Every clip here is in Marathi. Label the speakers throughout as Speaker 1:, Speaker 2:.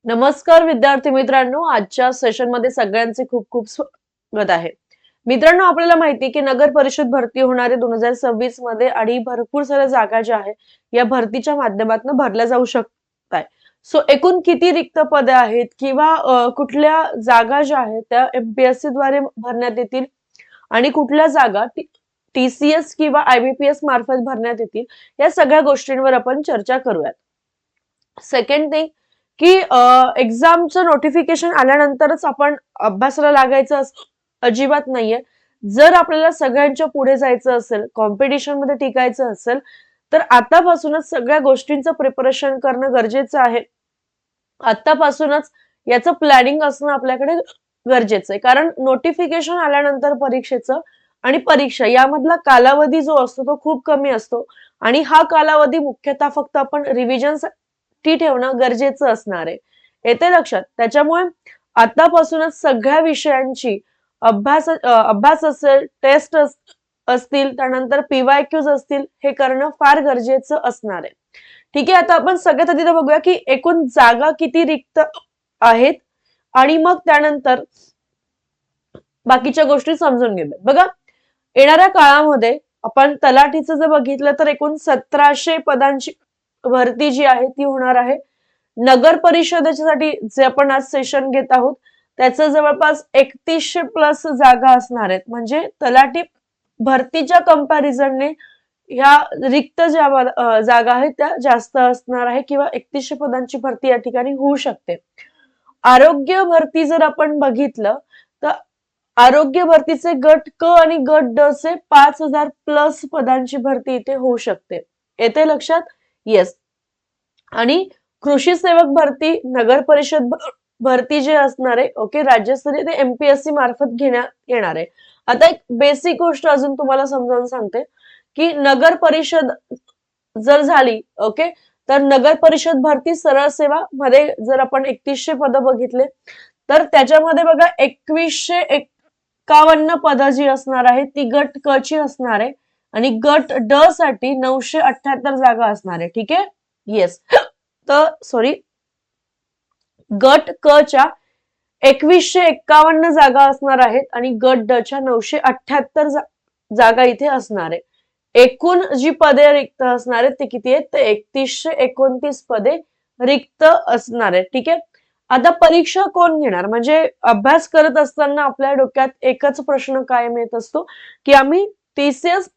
Speaker 1: नमस्कार विद्यार्थी मित्रांनो, आजच्या सेशनमध्ये सगळ्यांचे खूप खूप स्वागत आहे. मित्रांनो, आपल्याला माहिती आहे की नगर परिषद भरती होणारे 2026 मध्ये आणि भरपूर साऱ्या जागा ज्या आहेत या भरतीच्या माध्यमातून भरल्या जाऊ शकतात. सो एकूण किती रिक्त पदे आहेत किंवा कुठल्या जागा ज्या आहेत त्या एमपीएससी द्वारे भरण्यात येतील आणि कुठल्या जागा टीसीएस किंवा आयबीपीएस मार्फत भरण्यात येतील, या सगळ्या गोष्टींवर आपण चर्चा करूयात. सेकंड थिंग की एक्झामचं नोटिफिकेशन आल्यानंतरच आपण अभ्यासाला लागायचं अजिबात नाहीये. जर आपल्याला सगळ्यांच्या पुढे जायचं असेल, कॉम्पिटिशन मध्ये टिकायचं असेल, तर आतापासूनच सगळ्या गोष्टींचं प्रिपरेशन करणं गरजेचं आहे. आतापासूनच याचं प्लॅनिंग असणं आपल्याकडे गरजेचं आहे. कारण नोटिफिकेशन आल्यानंतर परीक्षेचं आणि परीक्षा यामधला कालावधी जो असतो तो खूप कमी असतो आणि हा कालावधी मुख्यतः फक्त आपण रिव्हिजन ती ठेवणं गरजेचं असणार आहे. येते लक्षात. त्याच्यामुळे आतापासूनच सगळ्या विषयांची अभ्यास असेल, टेस्ट असतील, त्यानंतर पीवायक्यूज असतील, हे करणं फार गरजेचं असणार आहे. ठीक आहे, आता आपण सगळ्यात आधी बघूया की एकूण जागा किती रिक्त आहेत आणि मग त्यानंतर बाकीच्या गोष्टी समजून घेऊया. बघा, येणाऱ्या काळामध्ये आपण तलाठीचं जर बघितलं तर एकूण 1700 पदांची भरती जी आहे ती होणार आहे. नगर परिषदेसाठी जे आपण आज सेशन घेत आहोत त्याचं जवळपास 3100 प्लस जागा असणार आहेत. म्हणजे तलाठी भरतीच्या कंपॅरिझनने ह्या रिक्त ज्या जागा आहेत त्या जास्त असणार आहे किंवा 3100 पदांची भरती या ठिकाणी होऊ शकते. आरोग्य भरती जर आपण बघितलं तर आरोग्य भरतीचे गट क आणि गट ड चे 5000 प्लस पदांची भरती इथे होऊ शकते. येते लक्षात? येस. आणि कृषी सेवक भरती, नगर परिषद भरती जे असणार आहे, ओके, राज्यस्तरीय ते एमपीएससी मार्फत घेण्यात येणार आहे. आता एक बेसिक गोष्ट अजून तुम्हाला समजावून सांगते की नगर परिषद जर झाली, ओके, तर नगर परिषद भरती सरळ सेवा मध्ये जर आपण 3100 पद बघितले तर त्याच्यामध्ये बघा 2151 पद जी असणार आहे ती गट क ची असणार आहे आणि गट ड साठी 978 जागा असणार आहे. ठीक आहे, येस. तर सॉरी, गट क च्या 2151 जागा असणार आहेत आणि गट ड च्या 978 जागा इथे असणार आहे. एकूण जी पदे रिक्त असणार आहेत ते किती आहेत? तर 3129 पदे रिक्त असणार आहेत. ठीक आहे, आता परीक्षा कोण घेणार? म्हणजे अभ्यास करत असताना आपल्या डोक्यात एकच प्रश्न कायम येत असतो की आम्ही टीसीएस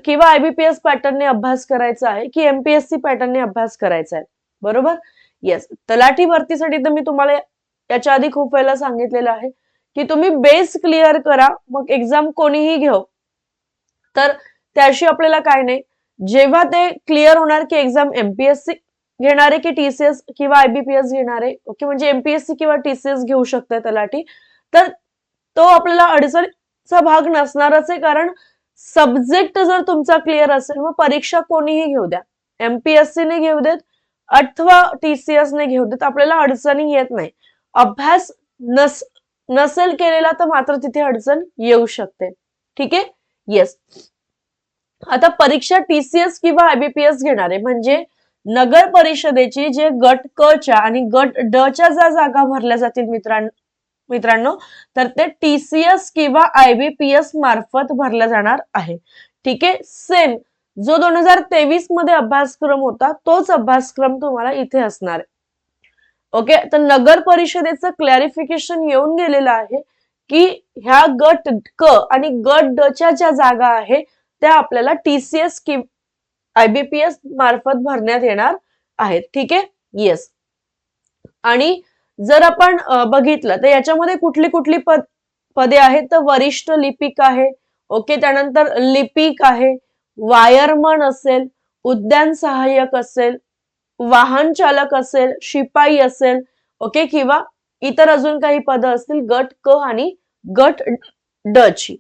Speaker 1: किंवा आयबीपीएस पॅटर्नने अभ्यास करायचा आहे की एमपीएससी पॅटर्नने अभ्यास करायचा आहे, बरोबर? येस. तलाठी भरतीसाठी तर मी तुम्हाला याच्या आधी खूप वेळेला सांगितलेलं आहे की तुम्ही बेस क्लिअर करा, मग एक्झाम कोणीही घेऊ. तर त्याशी आपल्याला काय नाही, जेव्हा ते क्लिअर होणार की एक्झाम एमपीएससी घेणारे की टीसीएस किंवा आयबीपीएस घेणारे, ओके, म्हणजे एमपीएससी किंवा टीसीएस घेऊ शकते तलाठी, तर तो आपल्याला अडचणीचा भाग नसणारच आहे. कारण सब्जेक्ट जर तुमचा क्लिअर असेल मग परीक्षा कोणीही घेऊ द्या, एमपीएससी ने घेऊ देत अथवा टीसीएस ने घेऊ देत, आपल्याला अडचणी येत नाही. अभ्यास नसेल केलेला तर मात्र तिथे अडचण येऊ शकते. ठीक आहे, येस. आता परीक्षा टीसीएस किंवा आयबीपीएस घेणारे म्हणजे नगर परिषदेची जे गट क च्या आणि गट ड च्या ज्या जागा भरल्या जातील मित्रांनो, तर ते टीसीएस किंवा आयबीपीएस मार्फत भरल्या जाणार आहे. ठीक आहे, सेम जो 2023 मध्ये अभ्यासक्रम होता तोच अभ्यासक्रम तुम्हाला इथे असणार आहे. ओके, तर नगर परिषदेचं क्लॅरिफिकेशन येऊन गेलेलं आहे की ह्या गट क आणि गट ड च्या ज्या जागा आहे त्या आपल्याला टीसीएस किंवा आयबीपीएस मार्फत भरण्यात येणार आहेत. ठीक आहे, येस. आणि जर आपण बघितलं तर याच्यामध्ये कुठली कुठली पदे आहेत? तर वरिष्ठ लिपिक आहे, ओके, त्यानंतर लिपिक आहे, वायरमन असेल, उद्यान सहाय्यक असेल, वाहन चालक असेल, शिपाई असेल, ओके, किंवा इतर अजून काही पद असतील गट क आणि गट ड ची.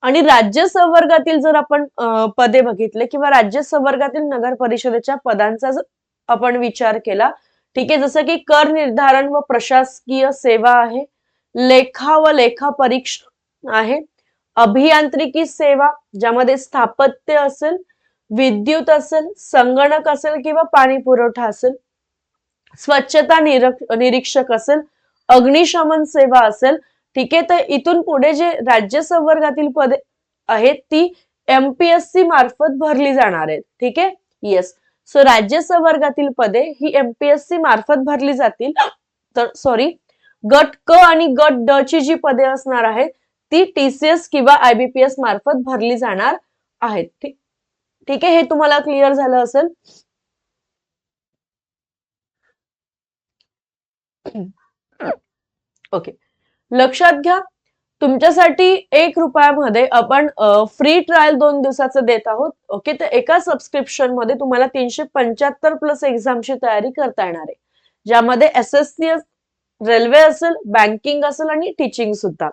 Speaker 1: आणि राज्य संवर्गातील जर आपण पदे बघितले किंवा राज्य संवर्गातील नगर परिषदेच्या पदांचा आपण विचार केला, ठीक आहे, जसं की कर निर्धारण व प्रशासकीय सेवा आहे, लेखा व लेखा परीक्षण आहे, अभियांत्रिकी सेवा ज्यामध्ये स्थापत्य असेल, विद्युत असेल, संगणक असेल किंवा पाणी पुरवठा असेल, स्वच्छता निरीक्षक असेल, अग्निशमन सेवा असेल, ठीक आहे. तर इथून पुढे जे राज्य संवर्गातील पदे आहेत ती एमपीएससी मार्फत भरली जाणार आहेत, ठीक आहे. येस. सो राज्य संवर्गातील पदे ही एमपीएससी मार्फत भरली जातील. तर सॉरी, गट क आणि गट ड ची जी पदे असणार आहेत ती टीसीएस किंवा आयबीपीएस मार्फत भरली जाणार आहेत. ठीक आहे. हे तुम्हाला क्लिअर झालं असेल. ओके. लक्षात घ्या, तुमच्यासाठी 1 रुपयामध्ये आपण फ्री ट्रायल 2 दिवसाचं देत आहोत. ओके. तर एका सबस्क्रिप्शन मध्ये तुम्हाला 375 प्लस एक्झामची तयारी करता येणार आहे, ज्यामध्ये एसएससी, रेल्वे असेल, बँकिंग असेल आणि टीचिंग सुद्धा.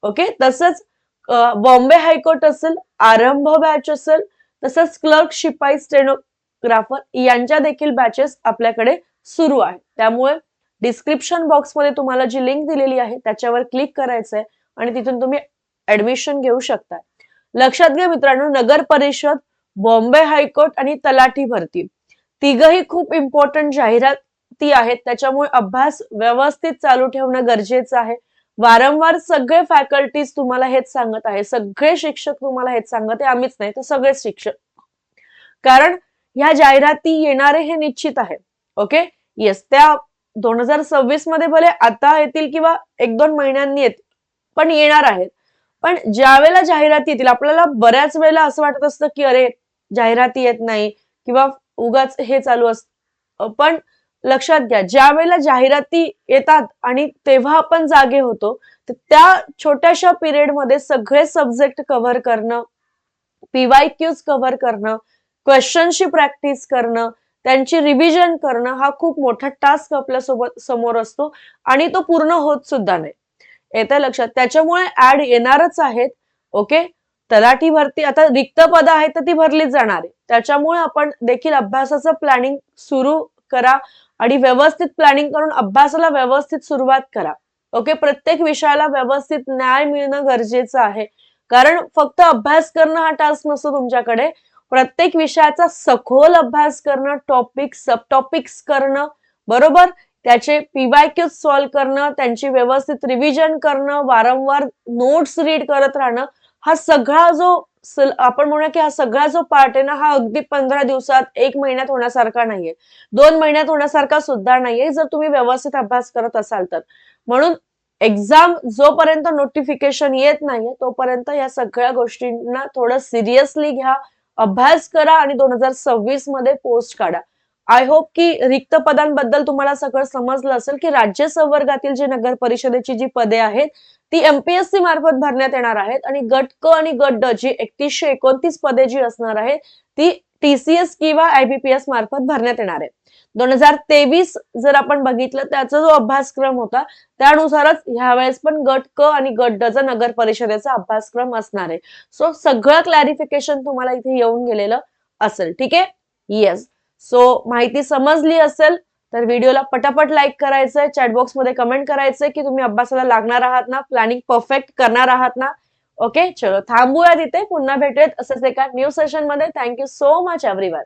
Speaker 1: ओके. तसंच बॉम्बे हायकोर्ट असेल, आरंभ बॅच असेल, तसंच क्लर्क, शिपाई, स्टेनोग्राफर यांच्या देखील बॅचेस आपल्याकडे सुरू आहे. त्यामुळे डिस्क्रिप्शन बॉक्समध्ये तुम्हाला जी लिंक दिलेली आहे त्याच्यावर क्लिक करायचंय आणि तिथून तुम्ही ऍडमिशन घेऊ शकता. लक्षात घ्या मित्रांनो, नगर परिषद, बॉम्बे हायकोर्ट आणि तलाठी भरती तिघही खूप इम्पॉर्टंट जाहिराती आहेत. त्याच्यामुळे अभ्यास व्यवस्थित चालू ठेवणं गरजेचं आहे. वारंवार सगळे फॅकल्टीज तुम्हाला हेच सांगत आहे, सगळे शिक्षक तुम्हाला हेच सांगत आहे, आम्हीच नाही तर सगळेच शिक्षक. कारण ह्या जाहिराती येणारे हे निश्चित आहे. ओके. येस. त्या 2026 मध्ये भले आता येतील किंवा 1-2 महिन्यांनी येतील, पण येणार आहेत. पण ज्या वेळेला जाहिराती येतील आपल्याला बऱ्याच वेळेला असं वाटत असतं की अरे जाहिराती येत नाही किंवा उगाच हे चालू असतं. पण लक्षात घ्या, ज्या वेळेला जाहिराती येतात आणि तेव्हा आपण जागे होतो, तर त्या छोट्याशा पिरियड मध्ये सगळे सब्जेक्ट कव्हर करणं, पीवायक्यूज कव्हर करणं, क्वेश्चनची प्रॅक्टिस करणं, त्यांची रिव्हिजन करणं हा खूप मोठा टास्क आपल्या सोबत समोर असतो आणि तो पूर्ण होत सुद्धा नाही. येतं लक्षात. त्याच्यामुळे ऍड येणारच आहेत. ओके. तलाठी भरती आता रिक्त पद आहेत तर ती भरलीच जाणार आहे. त्याच्यामुळे आपण देखील अभ्यासाचं प्लॅनिंग सुरू करा आणि व्यवस्थित प्लॅनिंग करून अभ्यासाला व्यवस्थित सुरुवात करा. ओके. प्रत्येक विषयाला व्यवस्थित न्याय मिळणं गरजेचं आहे. कारण फक्त अभ्यास करणं हा टास्क नसतो तुमच्याकडे, प्रत्येक विषयाचा सखोल अभ्यास करणं, टॉपिक सब टॉपिक्स करणं, बरोबर, त्याचे पीवायक्यू सॉल्व्ह करणं, त्यांची व्यवस्थित रिव्हिजन करणं, वारंवार नोट्स रीड करत राहणं, हा सगळा जो आपण म्हणूया की हा सगळा जो पार्ट आहे ना, हा अगदी 15 दिवसात 1 महिन्यात होण्यासारखा नाहीये, 2 महिन्यात होण्यासारखा सुद्धा नाहीये, जर तुम्ही व्यवस्थित अभ्यास करत असाल तर. म्हणून एक्झाम जोपर्यंत नोटिफिकेशन येत नाहीये तोपर्यंत या सगळ्या गोष्टींना थोडं सिरियसली घ्या, अभ्यास करा आणि 2026 मध्ये पोस्ट काढा. आय होप की रिक्त पदांबद्दल तुम्हाला सगळं समजलं असेल की राज्य संवर्गातील जे नगर परिषदेची जी पदे आहेत ती एमपीएससी मार्फत भरण्यात येणार आहेत आणि गट क आणि गट ड जी 3129 पदे जी असणार आहेत ती टीसीएस किंवा आयबीपीएस मार्फत भरण्यात येणार आहे. 2023 जर आपण बघितलं त्याचा जो अभ्यासक्रम होता त्यानुसारच ह्यावेळेस पण गट क आणि गट ड चा नगर परिषदेचा अभ्यासक्रम असणार आहे. सो सगळं क्लॅरिफिकेशन तुम्हाला इथे येऊन गेलेलं असेल. ठीक आहे. येस. सो माहिती समजली असेल तर व्हिडिओला पटापट लाईक करायचंय, चॅटबॉक्स मध्ये कमेंट करायचंय की तुम्ही अभ्यासाला लागणार आहात ना, प्लॅनिंग परफेक्ट करणार आहात ना. ओके. चलो थांबूया तिथे, पुन्हा भेटूयात असंच एका न्यू सेशन मध्ये. Thank you so much everyone.